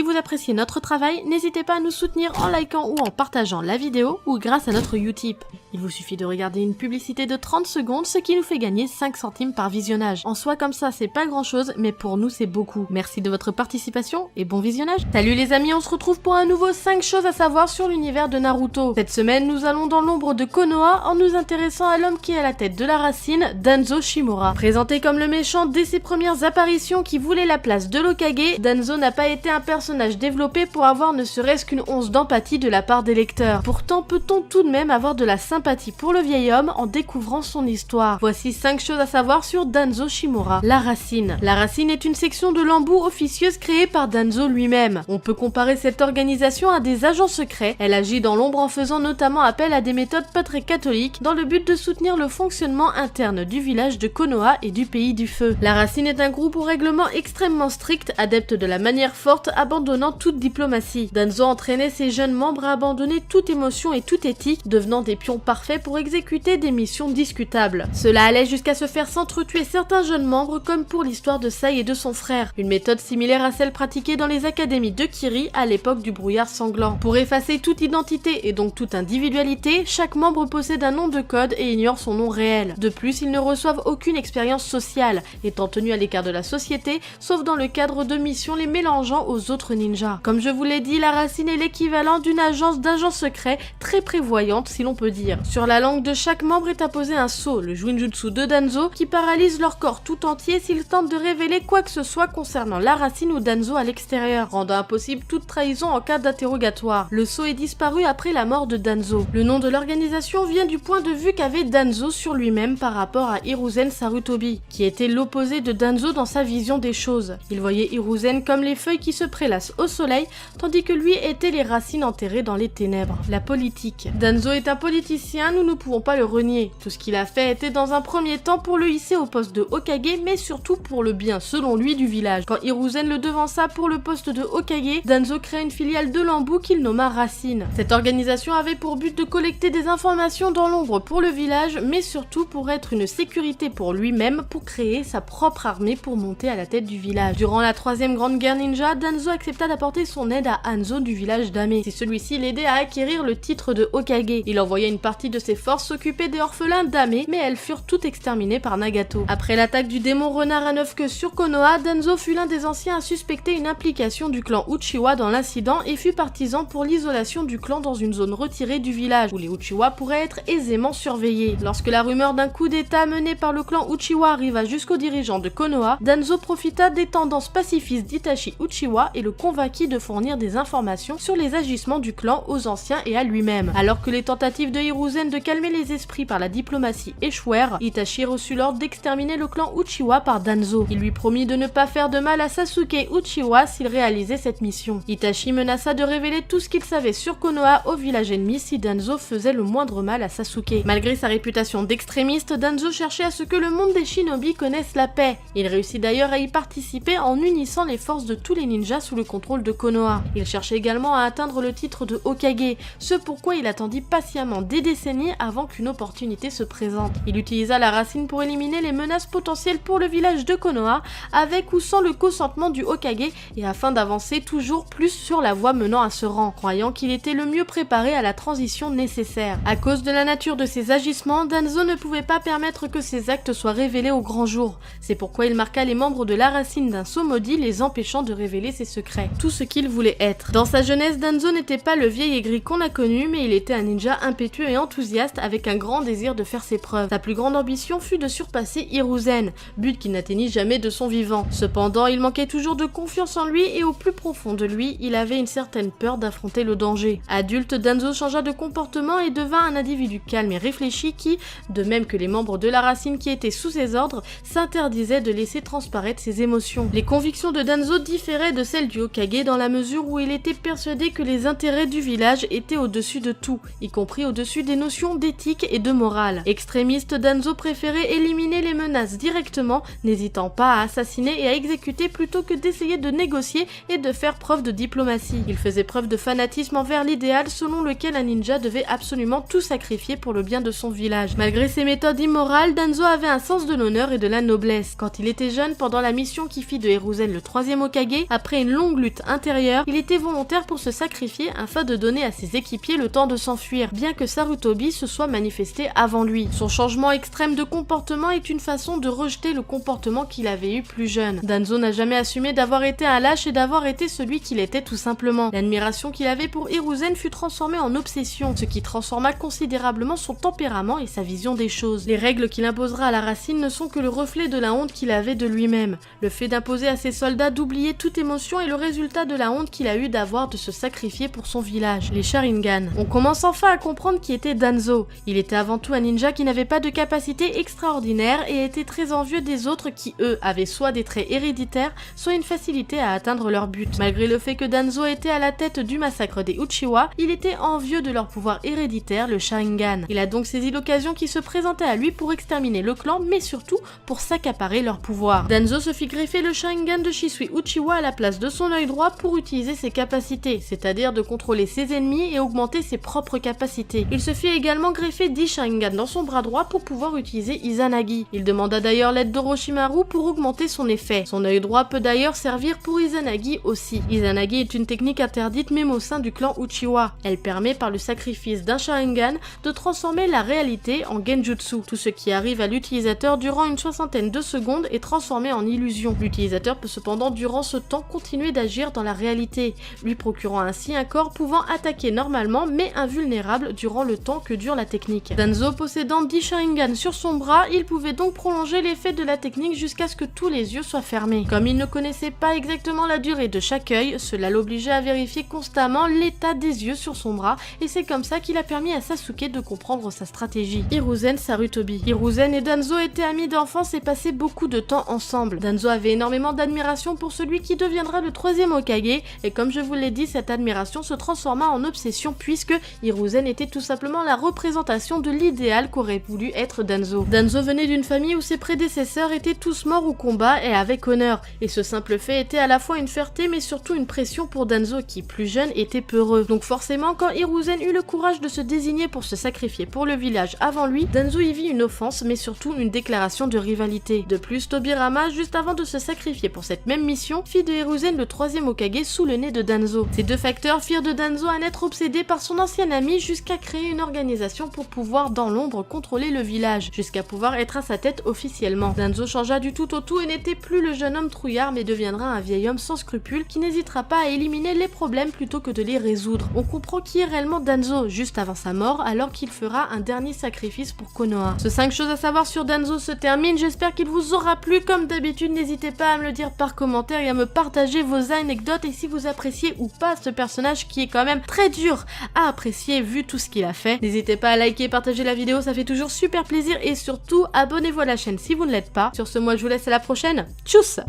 Si vous appréciez notre travail, n'hésitez pas à nous soutenir en likant ou en partageant la vidéo ou grâce à notre Utip. Il vous suffit de regarder une publicité de 30 secondes, ce qui nous fait gagner 5 centimes par visionnage. En soi, comme ça, c'est pas grand chose, mais pour nous, c'est beaucoup. Merci de votre participation et bon visionnage. Salut les amis, on se retrouve pour un nouveau 5 choses à savoir sur l'univers de Naruto. Cette semaine, nous allons dans l'ombre de Konoha en nous intéressant à l'homme qui est à la tête de la racine, Danzo Shimura. Présenté comme le méchant dès ses premières apparitions qui voulait la place de l'Hokage, Danzo n'a pas été un personnage développé pour avoir ne serait-ce qu'une once d'empathie de la part des lecteurs. Pourtant, peut-on tout de même avoir de la sympathie pour le vieil homme en découvrant son histoire. Voici 5 choses à savoir sur Danzo Shimura. La racine. La racine est une section de l'embout officieuse créée par Danzo lui-même. On peut comparer cette organisation à des agents secrets. Elle agit dans l'ombre en faisant notamment appel à des méthodes pas très catholiques dans le but de soutenir le fonctionnement interne du village de Konoha et du pays du feu. La racine est un groupe au règlement extrêmement strict, adepte de la manière forte, abandonnant toute diplomatie. Danzo entraînait ses jeunes membres à abandonner toute émotion et toute éthique, devenant des pions parfait pour exécuter des missions discutables. Cela allait jusqu'à se faire s'entretuer certains jeunes membres comme pour l'histoire de Sai et de son frère, une méthode similaire à celle pratiquée dans les académies de Kiri à l'époque du brouillard sanglant. Pour effacer toute identité et donc toute individualité, chaque membre possède un nom de code et ignore son nom réel. De plus, ils ne reçoivent aucune expérience sociale, étant tenus à l'écart de la société, sauf dans le cadre de missions les mélangeant aux autres ninjas. Comme je vous l'ai dit, la racine est l'équivalent d'une agence d'agents secrets très prévoyante si l'on peut dire. Sur la langue de chaque membre est apposé un sceau, le Juinjutsu de Danzo, qui paralyse leur corps tout entier s'ils tentent de révéler quoi que ce soit concernant la racine ou Danzo à l'extérieur, rendant impossible toute trahison en cas d'interrogatoire. Le sceau est disparu après la mort de Danzo. Le nom de l'organisation vient du point de vue qu'avait Danzo sur lui-même par rapport à Hiruzen Sarutobi, qui était l'opposé de Danzo dans sa vision des choses. Il voyait Hiruzen comme les feuilles qui se prélassent au soleil, tandis que lui était les racines enterrées dans les ténèbres. La politique. Danzo est un politicien, nous ne pouvons pas le renier. Tout ce qu'il a fait était dans un premier temps pour le hisser au poste de Hokage, mais surtout pour le bien, selon lui, du village. Quand Hiruzen le devança pour le poste de Hokage, Danzo créa une filiale de l'embout qu'il nomma Racine. Cette organisation avait pour but de collecter des informations dans l'ombre pour le village, mais surtout pour être une sécurité pour lui-même, pour créer sa propre armée pour monter à la tête du village. Durant la troisième grande guerre ninja, Danzo accepta d'apporter son aide à Hanzo du village d'Ame. C'est celui-ci l'aidait à acquérir le titre de Hokage. Il envoya une partie de ses forces s'occuper des orphelins d'Ame, mais elles furent toutes exterminées par Nagato. Après l'attaque du démon renard à 9 queues sur Konoha, Danzo fut l'un des anciens à suspecter une implication du clan Uchiwa dans l'incident et fut partisan pour l'isolation du clan dans une zone retirée du village, où les Uchiwa pourraient être aisément surveillés. Lorsque la rumeur d'un coup d'état mené par le clan Uchiwa arriva jusqu'aux dirigeants de Konoha, Danzo profita des tendances pacifistes d'Itachi Uchiwa et le convainquit de fournir des informations sur les agissements du clan aux anciens et à lui-même. Alors que les tentatives de Hiruzen de calmer les esprits par la diplomatie échouèrent, Itachi reçut l'ordre d'exterminer le clan Uchiwa par Danzo. Il lui promit de ne pas faire de mal à Sasuke Uchiwa s'il réalisait cette mission. Itachi menaça de révéler tout ce qu'il savait sur Konoha au village ennemi si Danzo faisait le moindre mal à Sasuke. Malgré sa réputation d'extrémiste, Danzo cherchait à ce que le monde des shinobi connaisse la paix. Il réussit d'ailleurs à y participer en unissant les forces de tous les ninjas sous le contrôle de Konoha. Il cherchait également à atteindre le titre de Hokage, ce pourquoi il attendit patiemment des décennies avant qu'une opportunité se présente. Il utilisa la racine pour éliminer les menaces potentielles pour le village de Konoha, avec ou sans le consentement du Hokage, et afin d'avancer toujours plus sur la voie menant à ce rang, croyant qu'il était le mieux préparé à la transition nécessaire. À cause de la nature de ses agissements, Danzo ne pouvait pas permettre que ses actes soient révélés au grand jour. C'est pourquoi il marqua les membres de la racine d'un sceau maudit, les empêchant de révéler ses secrets. Tout ce qu'il voulait être. Dans sa jeunesse, Danzo n'était pas le vieil aigri qu'on a connu, mais il était un ninja impétueux et enthousiaste avec un grand désir de faire ses preuves. Sa plus grande ambition fut de surpasser Hiruzen, but qu'il n'atteignit jamais de son vivant. Cependant, il manquait toujours de confiance en lui et au plus profond de lui, il avait une certaine peur d'affronter le danger. Adulte, Danzo changea de comportement et devint un individu calme et réfléchi qui, de même que les membres de la racine qui étaient sous ses ordres, s'interdisait de laisser transparaître ses émotions. Les convictions de Danzo différaient de celles du Hokage dans la mesure où il était persuadé que les intérêts du village étaient au-dessus de tout, y compris au-dessus des notions d'éthique et de morale. Extrémiste, Danzo préférait éliminer les menaces directement, n'hésitant pas à assassiner et à exécuter plutôt que d'essayer de négocier et de faire preuve de diplomatie. Il faisait preuve de fanatisme envers l'idéal selon lequel un ninja devait absolument tout sacrifier pour le bien de son village. Malgré ses méthodes immorales, Danzo avait un sens de l'honneur et de la noblesse. Quand il était jeune, pendant la mission qui fit de Hiruzen le troisième Hokage, après une longue longue lutte intérieure, il était volontaire pour se sacrifier afin de donner à ses équipiers le temps de s'enfuir, bien que Sarutobi se soit manifesté avant lui. Son changement extrême de comportement est une façon de rejeter le comportement qu'il avait eu plus jeune. Danzo n'a jamais assumé d'avoir été un lâche et d'avoir été celui qu'il était tout simplement. L'admiration qu'il avait pour Hiruzen fut transformée en obsession, ce qui transforma considérablement son tempérament et sa vision des choses. Les règles qu'il imposera à la racine ne sont que le reflet de la honte qu'il avait de lui-même. Le fait d'imposer à ses soldats d'oublier toute émotion est le résultat de la honte qu'il a eu d'avoir de se sacrifier pour son village, les Sharingan. On commence enfin à comprendre qui était Danzo. Il était avant tout un ninja qui n'avait pas de capacité extraordinaire et était très envieux des autres qui, eux, avaient soit des traits héréditaires, soit une facilité à atteindre leur but. Malgré le fait que Danzo était à la tête du massacre des Uchiwa, il était envieux de leur pouvoir héréditaire, le Sharingan. Il a donc saisi l'occasion qui se présentait à lui pour exterminer le clan, mais surtout pour s'accaparer leur pouvoir. Danzo se fit greffer le Sharingan de Shisui Uchiwa à la place de son œil droit pour utiliser ses capacités, c'est-à-dire de contrôler ses ennemis et augmenter ses propres capacités. Il se fit également greffer 10 Sharingan dans son bras droit pour pouvoir utiliser Izanagi. Il demanda d'ailleurs l'aide d'Orochimaru pour augmenter son effet. Son œil droit peut d'ailleurs servir pour Izanagi aussi. Izanagi est une technique interdite même au sein du clan Uchiwa. Elle permet par le sacrifice d'un Sharingan de transformer la réalité en genjutsu. Tout ce qui arrive à l'utilisateur durant une soixantaine de secondes est transformé en illusion. L'utilisateur peut cependant durant ce temps continuer d'agir dans la réalité, lui procurant ainsi un corps pouvant attaquer normalement mais invulnérable durant le temps que dure la technique. Danzo possédant 10 Sharingan sur son bras, il pouvait donc prolonger l'effet de la technique jusqu'à ce que tous les yeux soient fermés. Comme il ne connaissait pas exactement la durée de chaque œil, cela l'obligeait à vérifier constamment l'état des yeux sur son bras et c'est comme ça qu'il a permis à Sasuke de comprendre sa stratégie. Hiruzen Sarutobi. Hiruzen et Danzo étaient amis d'enfance et passaient beaucoup de temps ensemble. Danzo avait énormément d'admiration pour celui qui deviendra le 3e Hokage et comme je vous l'ai dit, cette admiration se transforma en obsession puisque Hiruzen était tout simplement la représentation de l'idéal qu'aurait voulu être Danzo. Danzo venait d'une famille où ses prédécesseurs étaient tous morts au combat et avec honneur, et ce simple fait était à la fois une fierté mais surtout une pression pour Danzo qui, plus jeune, était peureux. Donc forcément, quand Hiruzen eut le courage de se désigner pour se sacrifier pour le village avant lui, Danzo y vit une offense mais surtout une déclaration de rivalité. De plus, Tobirama, juste avant de se sacrifier pour cette même mission, fit de Hiruzen le 3e Hokage sous le nez de Danzo. Ces deux facteurs firent de Danzo un être obsédé par son ancien ami jusqu'à créer une organisation pour pouvoir dans l'ombre contrôler le village, jusqu'à pouvoir être à sa tête officiellement. Danzo changea du tout au tout et n'était plus le jeune homme trouillard mais deviendra un vieil homme sans scrupules qui n'hésitera pas à éliminer les problèmes plutôt que de les résoudre. On comprend qui est réellement Danzo juste avant sa mort alors qu'il fera un dernier sacrifice pour Konoha. Ce 5 choses à savoir sur Danzo se termine, j'espère qu'il vous aura plu. Comme d'habitude, n'hésitez pas à me le dire par commentaire et à me partager vos anecdotes et si vous appréciez ou pas ce personnage qui est quand même très dur à apprécier vu tout ce qu'il a fait. N'hésitez pas à liker et partager la vidéo, ça fait toujours super plaisir et surtout abonnez-vous à la chaîne si vous ne l'êtes pas. Sur ce, moi je vous laisse à la prochaine. Tchuss!